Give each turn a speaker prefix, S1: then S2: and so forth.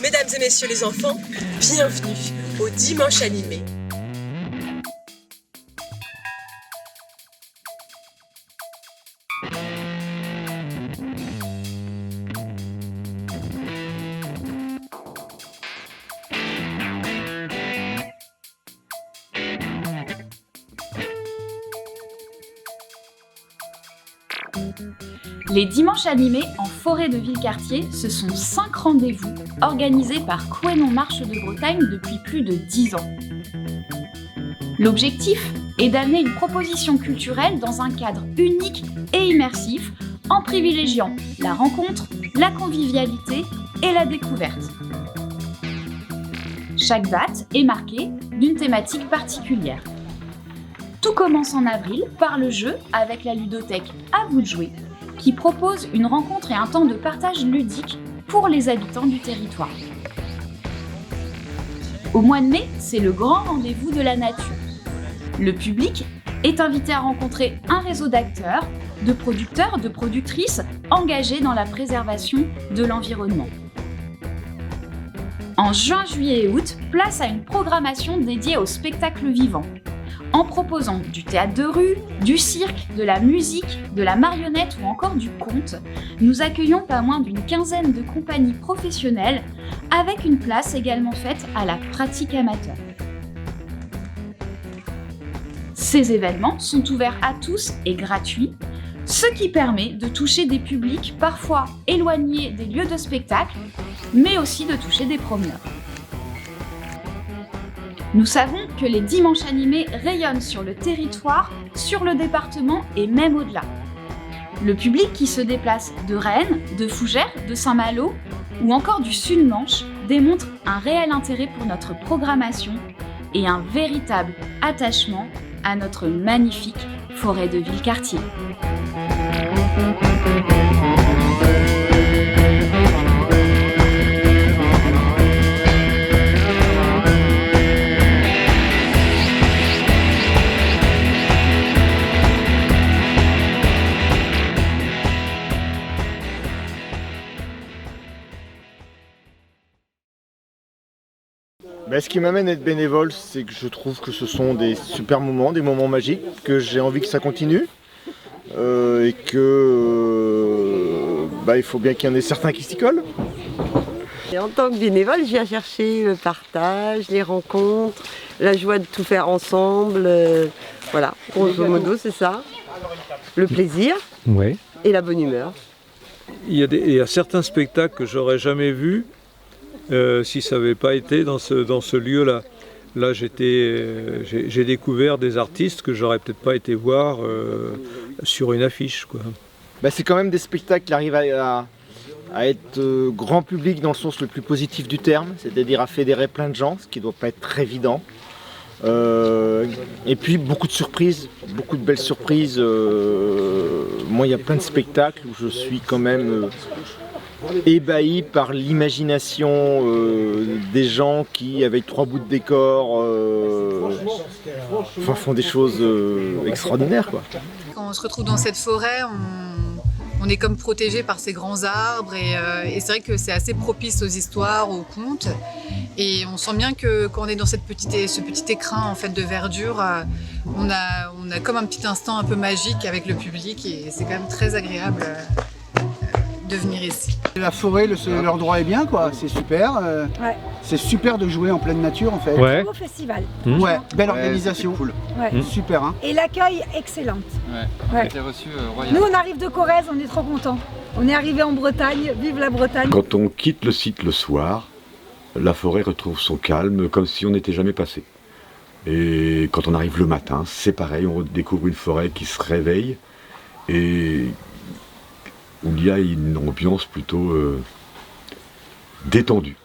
S1: Mesdames et messieurs les enfants, bienvenue au Dimanche animé.
S2: Les dimanches animés en forêt de Villecartier, ce sont 5 rendez-vous organisés par Couesnon Marche de Bretagne depuis plus de 10 ans. L'objectif est d'amener une proposition culturelle dans un cadre unique et immersif en privilégiant la rencontre, la convivialité et la découverte. Chaque date est marquée d'une thématique particulière. Tout commence en avril par le jeu avec la ludothèque À vous de jouer, qui propose une rencontre et un temps de partage ludique pour les habitants du territoire. Au mois de mai, c'est le grand rendez-vous de la nature. Le public est invité à rencontrer un réseau d'acteurs, de producteurs, de productrices engagés dans la préservation de l'environnement. En juin, juillet et août, place à une programmation dédiée au spectacle vivant, en proposant du théâtre de rue, du cirque, de la musique, de la marionnette ou encore du conte. Nous accueillons pas moins d'une quinzaine de compagnies professionnelles, avec une place également faite à la pratique amateur. Ces événements sont ouverts à tous et gratuits, ce qui permet de toucher des publics parfois éloignés des lieux de spectacle, mais aussi de toucher des promeneurs. Nous savons que les dimanches animés rayonnent sur le territoire, sur le département et même au-delà. Le public qui se déplace de Rennes, de Fougères, de Saint-Malo ou encore du Sud-Manche démontre un réel intérêt pour notre programmation et un véritable attachement à notre magnifique forêt de Villecartier.
S3: Ce qui m'amène à être bénévole, c'est que je trouve que ce sont des super moments, des moments magiques, que j'ai envie que ça continue et que il faut bien qu'il y en ait certains qui s'y collent.
S4: Et en tant que bénévole, je viens chercher le partage, les rencontres, la joie de tout faire ensemble. Voilà, grosso modo, c'est ça. Le plaisir et la bonne humeur.
S5: Il y a certains spectacles que j'aurais jamais vus si ça n'avait pas été dans ce lieu-là. Là, j'ai découvert des artistes que j'aurais peut-être pas été voir sur une affiche, quoi.
S3: C'est quand même des spectacles qui arrivent à être grand public dans le sens le plus positif du terme, c'est-à-dire à fédérer plein de gens, ce qui ne doit pas être très évident. Et puis beaucoup de surprises, beaucoup de belles surprises. Moi, il y a plein de spectacles où je suis quand même ébahi par l'imagination des gens qui, avec 3 bouts de décor, font des choses extraordinaires, quoi.
S6: Quand on se retrouve dans cette forêt, on est comme protégé par ces grands arbres et c'est vrai que c'est assez propice aux histoires, aux contes. Et on sent bien que quand on est dans ce petit écrin en fait, de verdure, on a comme un petit instant un peu magique avec le public et c'est quand même très agréable de venir ici.
S7: La forêt, l'endroit est bien, quoi. C'est super.
S8: Ouais.
S7: C'est super de jouer en pleine nature, en fait.
S8: Ouais. Beau festival.
S7: Ouais, belle organisation.
S9: Cool.
S8: Ouais.
S7: Super, hein.
S8: Et l'accueil excellent.
S9: Ouais. On a été reçus royal.
S8: Nous, on arrive de Corrèze, on est trop contents. On est arrivé en Bretagne, vive la Bretagne.
S10: Quand on quitte le site le soir, la forêt retrouve son calme, comme si on n'était jamais passé. Et quand on arrive le matin, c'est pareil, on découvre une forêt qui se réveille et où il y a une ambiance plutôt détendue.